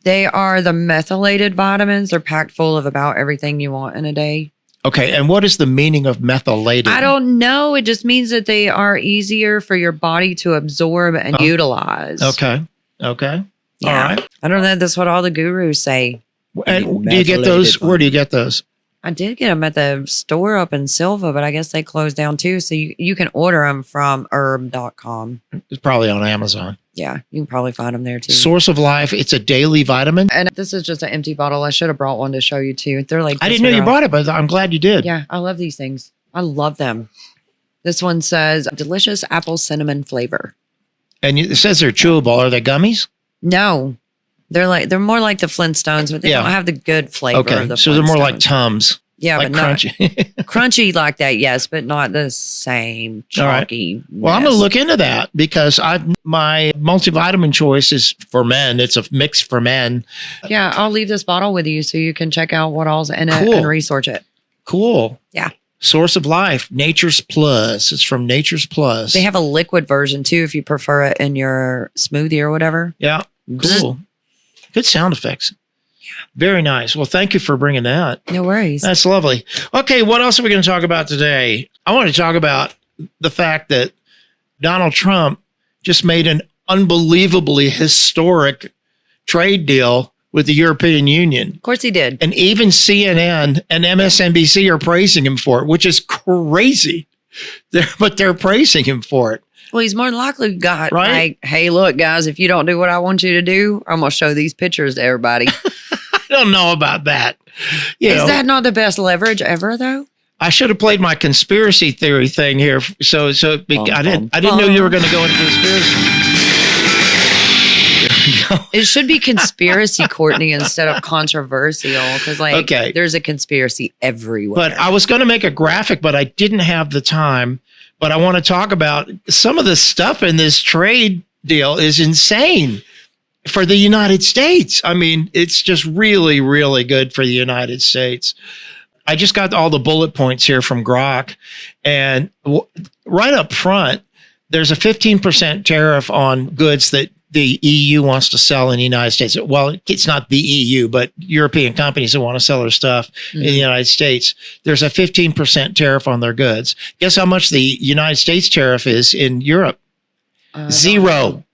They are the methylated vitamins. They're packed full of about everything you want in a day. Okay. And what is the meaning of methylated? I don't know. It just means that they are easier for your body to absorb and utilize. Okay. Okay. Yeah. All right. I don't know. That's what all the gurus say. And do you get those? Where do you get those? I did get them at the store up in Silva, but I guess they closed down too. So you can order them from herb.com. It's probably on Amazon. Yeah, you can probably find them there too. Source of life. It's a daily vitamin. And this is just an empty bottle. I should have brought one to show you too. They're like, I didn't know you brought it, but I'm glad you did. Yeah, I love these things. I love them. This one says delicious apple cinnamon flavor. And it says they're chewable. Are they gummies? No, they're more like the Flintstones, but they don't have the good flavor. Okay, of the so they're more like Flintstones. Tums. Yeah, like but crunchy. not crunchy like that. Yes, but not the same chalky. Well, I'm going to look into that because my multivitamin choice is for men. It's a mix for men. Yeah, I'll leave this bottle with you so you can check out what all's in it and research it. Cool. Yeah. Source of life, Nature's Plus. It's from Nature's Plus. They have a liquid version too if you prefer it in your smoothie or whatever. Yeah. Cool. Good sound effects. Very nice. Well, thank you for bringing that. No worries. That's lovely. Okay, what else are we going to talk about today? I want to talk about the fact that Donald Trump just made an unbelievably historic trade deal with the European Union. Of course he did. And even CNN and MSNBC are praising him for it, which is crazy. But they're praising him for it. Well, he's more than likely got Right? like, hey, look, guys, if you don't do what I want you to do, I'm going to show these pictures to everybody. I don't know about that. You know, Is that not the best leverage ever, though? I should have played my conspiracy theory thing here. So I didn't know you were going to go into conspiracy. It should be conspiracy, Courtney, instead of controversial, because there's a conspiracy everywhere. But I was going to make a graphic, but I didn't have the time. But I want to talk about some of the stuff in this trade deal is insane for the United States. I mean, it's just really, really good for the United States. I just got all the bullet points here from Grok. And right up front, there's a 15% tariff on goods that the EU wants to sell in the United States. Well, it's not the EU, but European companies that want to sell their stuff in the United States. There's a 15% tariff on their goods. Guess how much the United States tariff is in Europe? Zero.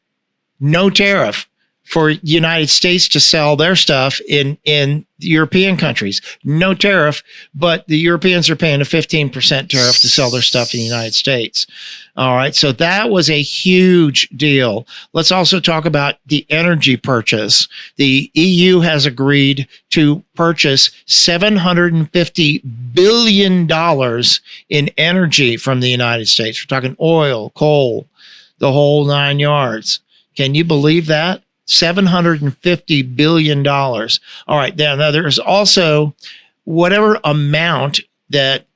No tariff. for the United States to sell their stuff in European countries. No tariff, but the Europeans are paying a 15% tariff to sell their stuff in the United States. All right. So that was a huge deal. Let's also talk about the energy purchase. The EU has agreed to purchase $750 billion in energy from the United States. We're talking oil, coal, the whole 9 yards. Can you believe that? $750 billion. All right. Now there's also whatever amount that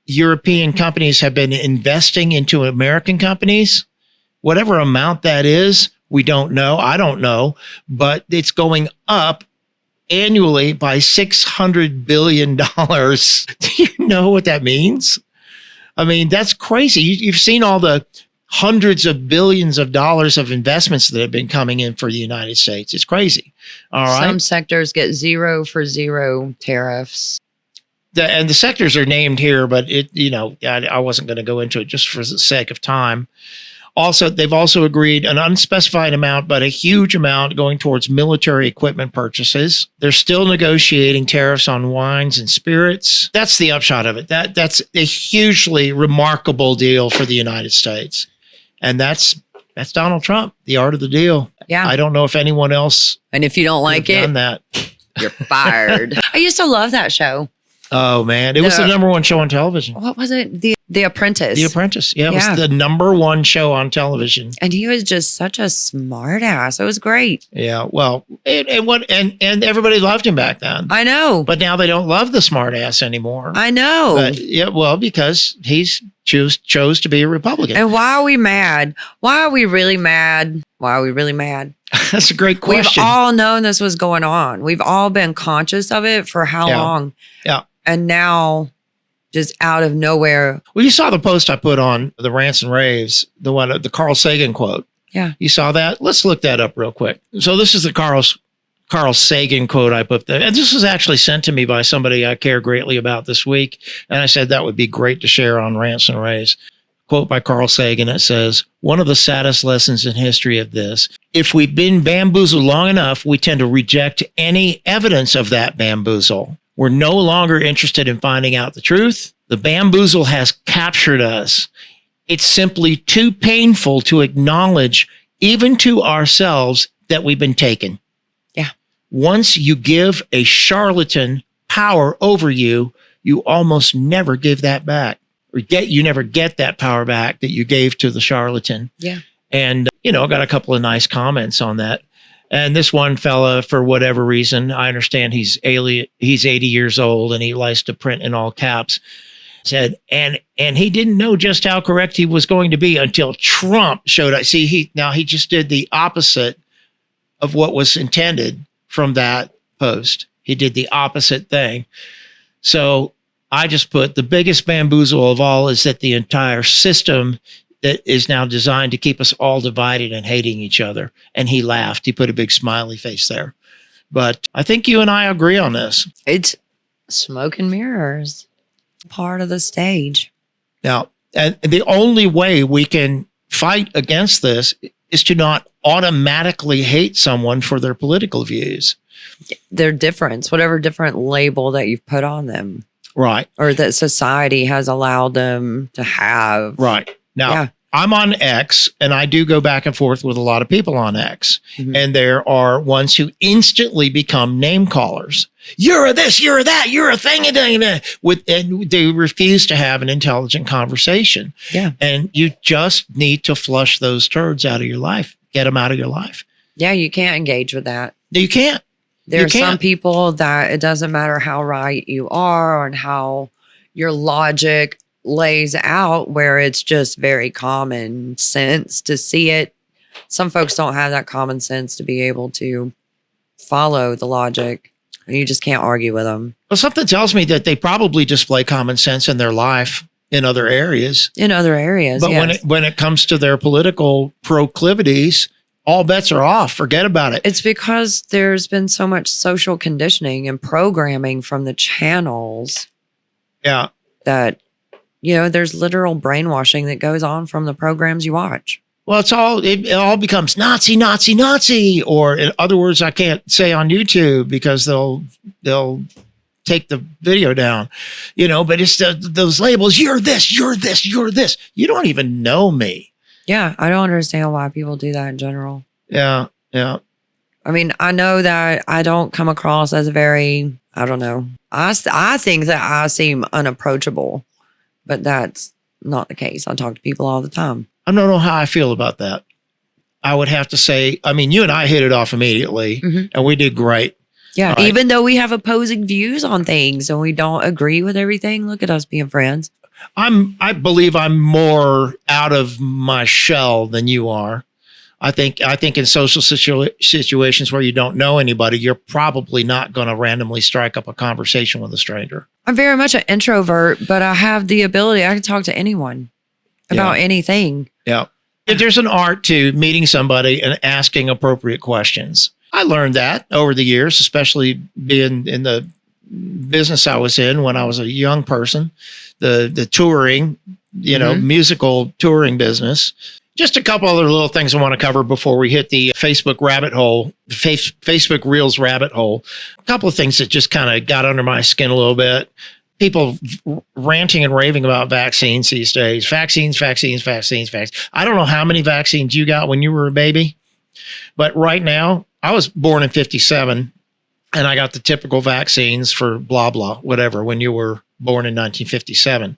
European companies have been investing into American companies, whatever amount that is, we don't know. I don't know, but it's going up annually by $600 billion. Do you know what that means? I mean, that's crazy. You've seen all the hundreds of billions of dollars of investments that have been coming in for the United States. It's crazy. All right. Some sectors get 0 for 0 tariffs. And the sectors are named here, but I wasn't going to go into it just for the sake of time. Also, they've also agreed an unspecified amount, but a huge amount going towards military equipment purchases. They're still negotiating tariffs on wines and spirits. That's the upshot of it. That's a hugely remarkable deal for the United States. And that's Donald Trump, the art of the deal. Yeah. I don't know if anyone else And if you don't like it, done that. you're fired. I used to love that show. Oh man, it was the number one show on television. What was it? The Apprentice. The Apprentice. Yeah, it was the number one show on television. And he was just such a smart ass. It was great. Yeah. Well, and everybody loved him back then. I know. But now they don't love the smart ass anymore. I know. But, yeah, well, because he's chose to be a Republican. And why are we mad? Why are we really mad? Why are we really mad? That's a great question. We've all known this was going on. We've all been conscious of it for how long? Yeah. And now, just out of nowhere. Well, you saw the post I put on the Rants and Raves, the Carl Sagan quote. Yeah. You saw that? Let's look that up real quick. So this is the Carl Sagan quote I put there. And this was actually sent to me by somebody I care greatly about this week. And I said that would be great to share on Rants and Raves. Quote by Carl Sagan. It says, one of the saddest lessons in history of this, if we've been bamboozled long enough, we tend to reject any evidence of that bamboozle. We're no longer interested in finding out the truth. The bamboozle has captured us. It's simply too painful to acknowledge, even to ourselves, that we've been taken. Yeah. Once you give a charlatan power over you, you almost never give that back. You never get that power back that you gave to the charlatan. Yeah. And, I got a couple of nice comments on that. And this one fella, for whatever reason, I understand he's 80 years old and he likes to print in all caps, said, and he didn't know just how correct he was going to be until Trump showed up. See, he just did the opposite of what was intended from that post. He did the opposite thing. So I just put the biggest bamboozle of all is that the entire system that is now designed to keep us all divided and hating each other. And he laughed. He put a big smiley face there. But I think you and I agree on this. It's smoke and mirrors. Part of the stage. Now, and the only way we can fight against this is to not automatically hate someone for their political views. Their difference, whatever different label that you've put on them. Right. Or that society has allowed them to have. Right. Now, I'm on X, and I do go back and forth with a lot of people on X. Mm-hmm. And there are ones who instantly become name callers. You're a this, you're a that, you're a thing, and they refuse to have an intelligent conversation. Yeah. And you just need to flush those turds out of your life. Get them out of your life. Yeah, you can't engage with that. You can't. There are some people that it doesn't matter how right you are and how your logic lays out, where it's just very common sense to see it. Some folks don't have that common sense to be able to follow the logic, and you just can't argue with them. Well, something tells me that they probably display common sense in their life in other areas. But yes. when it comes to their political proclivities, all bets are off. Forget about it. It's because there's been so much social conditioning and programming from the channels. Yeah. That, there's literal brainwashing that goes on from the programs you watch. Well, it all becomes Nazi, Nazi, Nazi, or in other words, I can't say on YouTube because they'll take the video down, but it's those labels. You're this, you're this, you're this. You don't even know me. Yeah. I don't understand why people do that in general. Yeah. Yeah. I mean, I know that I don't come across as very, I don't know. I think that I seem unapproachable, but that's not the case. I talk to people all the time. I don't know how I feel about that. I would have to say, I mean, you and I hit it off immediately and we did great. Yeah. Right. Even though we have opposing views on things and we don't agree with everything, look at us being friends. I believe I'm more out of my shell than you are. I think in social situations where you don't know anybody, you're probably not going to randomly strike up a conversation with a stranger. I'm very much an introvert, but I have the ability. I can talk to anyone about anything. Yeah. There's an art to meeting somebody and asking appropriate questions. I learned that over the years, especially being in the business I was in when I was a young person, the touring, musical touring business. Just a couple other little things I want to cover before we hit the Facebook rabbit hole, Facebook Reels rabbit hole. A couple of things that just kind of got under my skin a little bit. People ranting and raving about vaccines these days. Vaccines. I don't know how many vaccines you got when you were a baby, but right now, I was born in 57 and I got the typical vaccines for blah, blah, whatever, when you were born in 1957.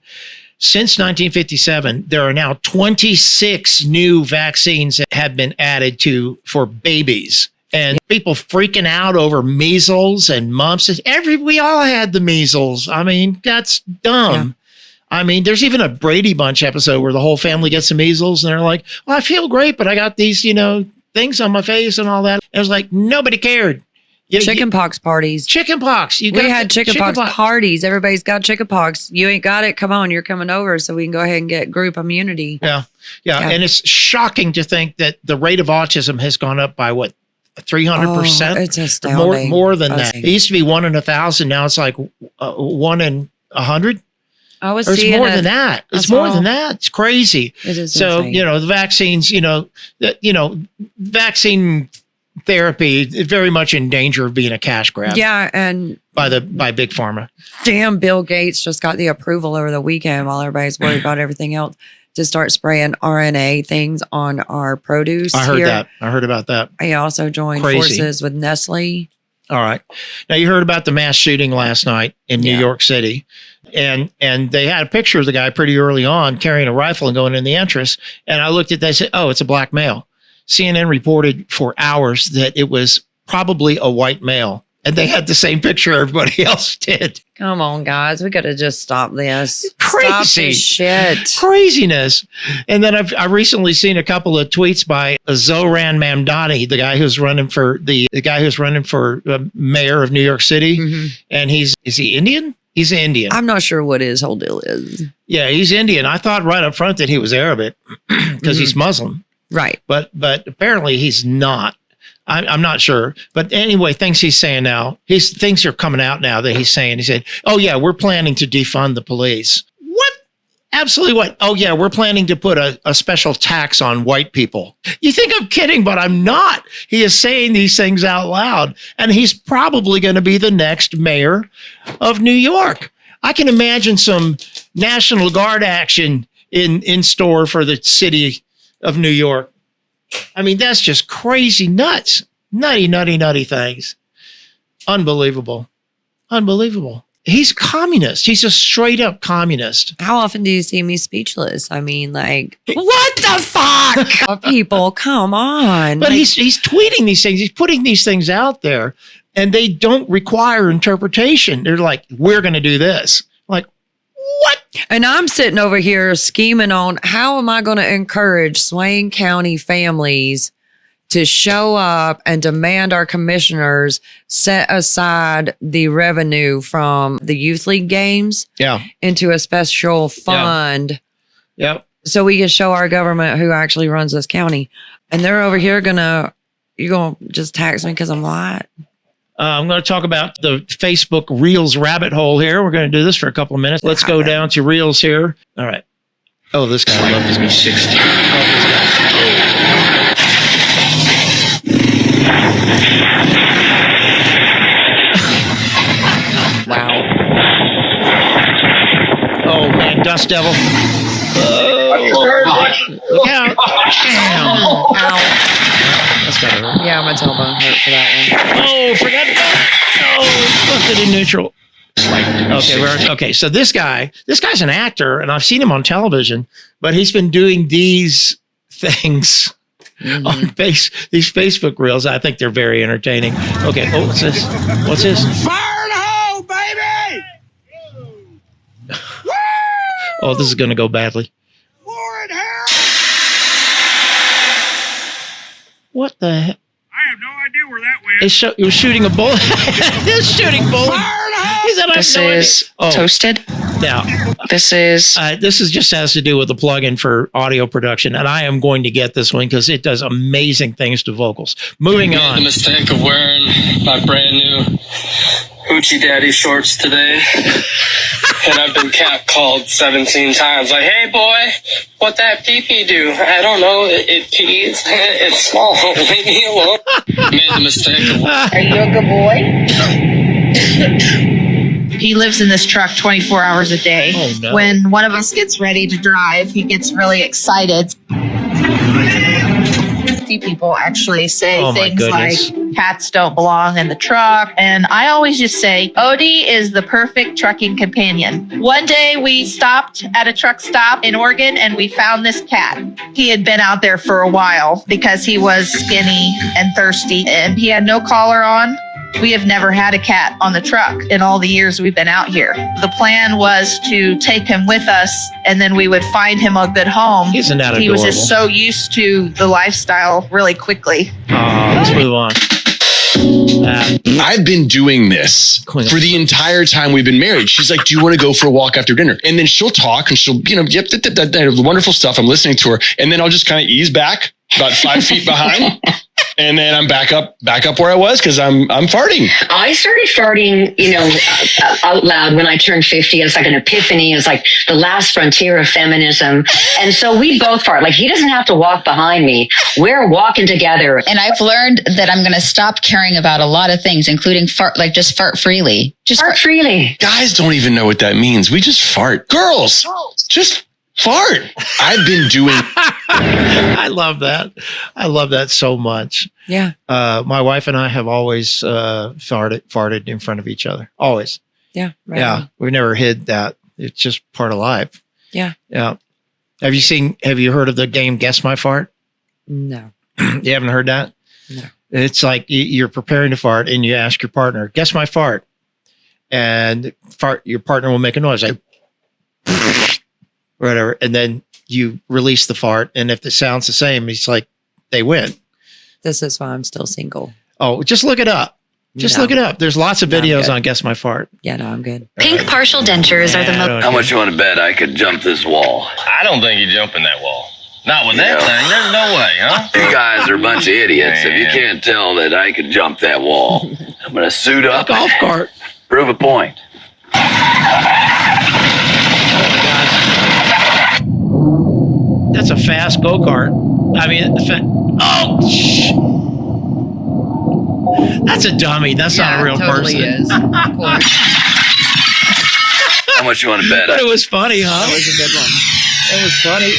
Since 1957, there are now 26 new vaccines that have been added for babies. And people freaking out over measles and mumps. We all had the measles. I mean, that's dumb. Yeah. I mean, there's even a Brady Bunch episode where the whole family gets the measles and they're like, well, I feel great, but I got these, things on my face and all that. It was like, nobody cared. Chickenpox parties. Chickenpox. We had chickenpox parties. Everybody's got chickenpox. You ain't got it. Come on, you're coming over so we can go ahead and get group immunity. Yeah. And it's shocking to think that the rate of autism has gone up by 300%? It's astounding. More than that. It used to be 1 in 1,000. Now it's like 1 in 100. It's more than that. It's more than that. It's crazy. It is so, insane. the vaccines, vaccine therapy is very much in danger of being a cash grab. Yeah, and by Big Pharma. Damn, Bill Gates just got the approval over the weekend while everybody's worried about everything else to start spraying RNA things on our produce. I heard about that. I also joined forces with Nestle. All right. Now you heard about the mass shooting last night in New York City. And they had a picture of the guy pretty early on carrying a rifle and going in the entrance. And I looked at that and said, oh, it's a black male. CNN reported for hours that it was probably a white male. And they had the same picture everybody else did. Come on, guys. We got to just stop this. Crazy. Stop this shit. Craziness. And then I've recently seen a couple of tweets by Zoran Mamdani, the guy who's running for mayor of New York City. Mm-hmm. And is he Indian? He's Indian. I'm not sure what his whole deal is. Yeah, he's Indian. I thought right up front that he was Arabic because he's Muslim. Right. But apparently he's not. I'm not sure. But anyway, things he's saying now, things are coming out now that he's saying. He said, oh, yeah, we're planning to defund the police. What? Absolutely what? Oh, yeah, we're planning to put a special tax on white people. You think I'm kidding, but I'm not. He is saying these things out loud. And he's probably going to be the next mayor of New York. I can imagine some National Guard action in store for the city of New York. I mean, that's just crazy nuts. Nutty things. Unbelievable. He's communist. He's a straight up communist. How often do you see me speechless? I mean, like, what the fuck? People, come on. But he's tweeting these things. He's putting these things out there and they don't require interpretation. They're like, we're going to do this. Like, what? And I'm sitting over here scheming on how am I going to encourage Swain County families to show up and demand our commissioners set aside the revenue from the youth league games into a special fund. Yeah. So we can show our government who actually runs this county. And they're over here you're going to just tax me because I'm white. I'm going to talk about the Facebook Reels rabbit hole here. We're going to do this for a couple of minutes. Let's go down to Reels here. All right. Oh, this guy. I love this guy. 60. I love this guy. Wow. Oh man, Dust Devil. Oh, look out. Damn. Ow. That's gotta hurt. Yeah, my tailbone hurt for that one. Oh, forgot to left it in neutral. Okay, so this guy's an actor, and I've seen him on television, but he's been doing these things on these Facebook reels. I think they're very entertaining. Okay, what's this? What's this? Fire in the hole, baby! Oh, this is going to go badly. Warren Harrell! What the heck? I have no idea where that went. It was shooting a bullet. It's shooting bullets. He said, This is toasted. Now, This is this is just has to do with the plugin for audio production, and I am going to get this one because it does amazing things to vocals. Moving I made on. the mistake of wearing my brand new Hoochie Daddy shorts today. And I've been catcalled 17 times. Like, hey, boy, what that pee-pee do? I don't know. It pees. It's small. Leave me alone. Made the mistake of... Are you a good boy? He lives in this truck 24 hours a day. Oh, no. When one of us gets ready to drive, he gets really excited. People actually say things like cats don't belong in the truck. And I always just say, Odie is the perfect trucking companion. One day we stopped at a truck stop in Oregon and we found this cat. He had been out there for a while because he was skinny and thirsty and he had no collar on. We have never had a cat on the truck in all the years we've been out here. The plan was to take him with us and then we would find him a good home. Isn't that adorable? He was just so used to the lifestyle really quickly. Let's move on. I've been doing this for the entire time we've been married. She's like, do you want to go for a walk after dinner? And then she'll talk and she'll, yep, wonderful stuff. I'm listening to her. And then I'll just kind of ease back about 5 feet behind. And then I'm back up where I was because I'm farting. I started farting, out loud when I turned 50. It's like an epiphany. It's like the last frontier of feminism. And so we both fart. Like, he doesn't have to walk behind me. We're walking together. And I've learned that I'm going to stop caring about a lot of things, including just fart freely. Just fart freely. Guys don't even know what that means. We just fart. Girls, just fart. I've been doing. I love that. I love that so much. Yeah. My wife and I have always farted in front of each other. Always. Yeah. Right Yeah. on. We've never hid that. It's just part of life. Yeah. Yeah. Have you heard of the game Guess My Fart? No. You haven't heard that? No. It's like you're preparing to fart and you ask your partner, guess my fart. And your partner will make a noise like whatever. And then you release the fart. And if it sounds the same, it's like they win. This is why I'm still single. Oh, just look it up. Look it up. There's lots of videos on Guess My Fart. Yeah, no, I'm good. Pink partial dentures are the most. How much you want to bet I could jump this wall? I don't think you're jumping that wall. Not with that thing. There's no way, huh? You guys are a bunch of idiots. If you can't tell that I could jump that wall, I'm going to suit up. Golf cart. Prove a point. That's a fast go-kart. I mean, that's a dummy. That's not a real person. Is. Of course. How much you want to bet? But it was funny, huh? That was a good one. It was funny.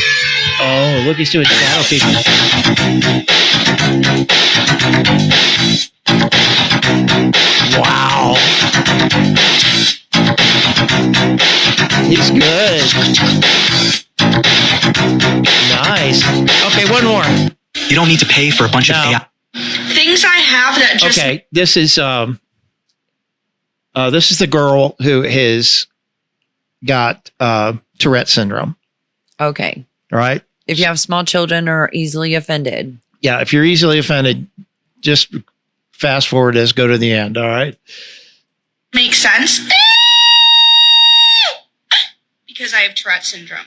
Oh, look, he's doing shadow people. Wow. He's good. Nice. Okay, one more. You don't need to pay for a bunch of AI. Things I have that just... Okay, this is the girl who has got Tourette syndrome. Okay. All right. If you have small children or are easily offended. Yeah, if you're easily offended, just fast forward this, go to the end. All right. Makes sense. Because I have Tourette syndrome.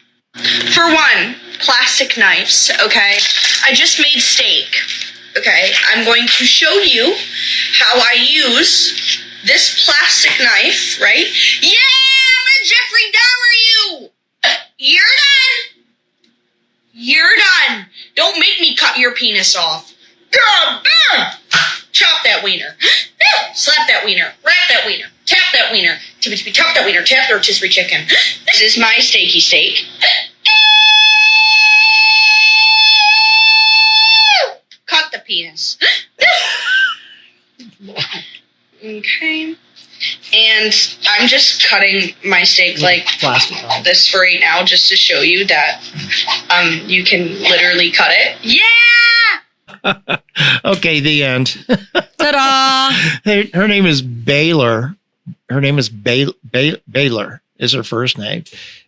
For one, plastic knives, okay? I just made steak, okay? I'm going to show you how I use this plastic knife, right? Yeah, I'm a Jeffrey Dahmer, you! You're done! You're done! Don't make me cut your penis off. God damn! chop that wiener. Slap that wiener. Wrap that wiener. Tap that wiener. Tippy top that wiener. Tap the rotisserie chicken. This is my steaky steak. Cut the penis. Okay. And I'm just cutting my steak like this for right now, just to show you that you can literally cut it. Yeah! Okay, the end. Ta-da! Her name is Baylor. Her name is Baylor is her first name.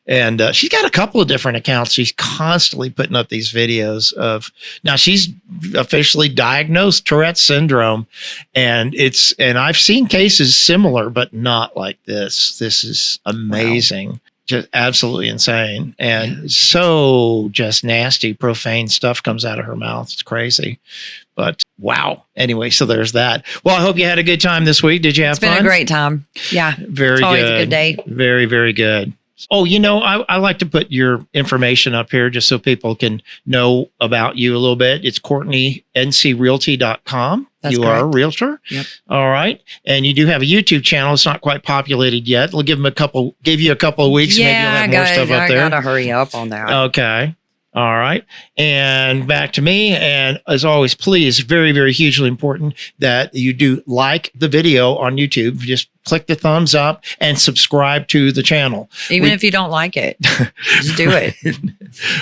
And she's got a couple of different accounts. She's constantly putting up these videos of, now she's officially diagnosed Tourette's syndrome. And I've seen cases similar, but not like this. This is amazing. Wow. Just absolutely insane. And so just nasty, profane stuff comes out of her mouth. It's crazy. But wow. Anyway, so there's that. Well, I hope you had a good time this week. Did you have fun? It's been a great time. Yeah. Very it's always good. a good day. Very, very good. Oh, you know, I like to put your information up here just so people can know about you a little bit. It's CourtneyNCRealty.com. That's you correct. are a realtor. Yep. All right. And you do have a YouTube channel. It's not quite populated yet. We'll give you a couple of weeks. Yeah, maybe you'll have more stuff up there. I gotta hurry up on that. Okay. All right. And back to me. And as always, please, very, very hugely important that you do like the video on YouTube. Just click the thumbs up and subscribe to the channel. Even if you don't like it, just do it.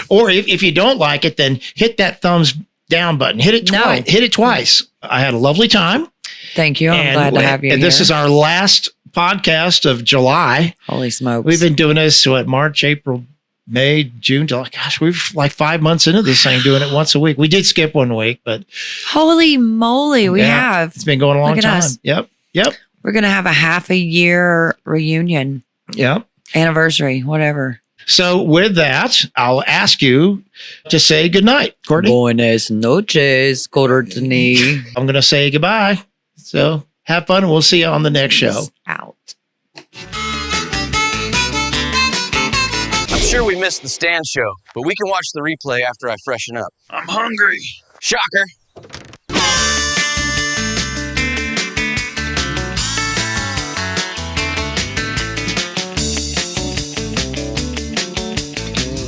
Or if you don't like it, then hit that thumbs down button. Hit it twice. No. Hit it twice. I had a lovely time. Thank you. I'm glad to have you And here. this is our last podcast of July. Holy smokes. We've been doing this, March, April, May, June, July. Gosh, we've like 5 months into this thing, doing it once a week. We did skip 1 week, but holy moly, we have. It's been going a long time. Us. Yep. We're gonna have a half a year reunion. Yep. Anniversary, whatever. So with that, I'll ask you to say goodnight, Courtney. Buenas noches, Courtney. I'm going to say goodbye. So have fun, and we'll see you on the next show. Out. I'm sure we missed the stand show, but we can watch the replay after I freshen up. I'm hungry. Shocker.